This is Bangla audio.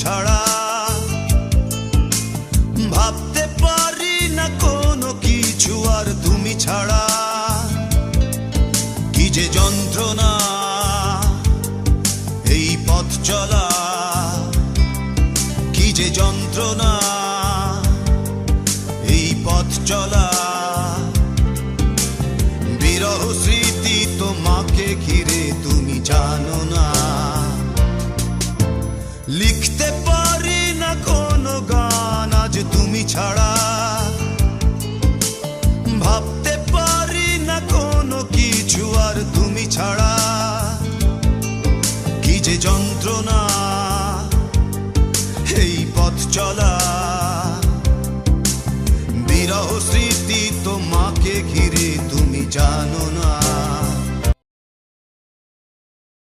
ছাড়া। ভাবতে পারি না কোনো কিছু আর তুমি ছাড়া। কি যে যন্ত্রণা এই পথ চলা, কি যে যন্ত্রণা এই পথ চলা। বিরহ স্মৃতি তোমাকে ঘিরে তুমি জানো না। লিখতে পারি না কোনো গান আজ তুমি ছাড়া। ভাবতে পারি না কোনো কিছু আর তুমি ছাড়া। কি যে যন্ত্রণা এই পথ চলা। বিরহ স্মৃতি তোমাকে ঘিরে তুমি জানো না।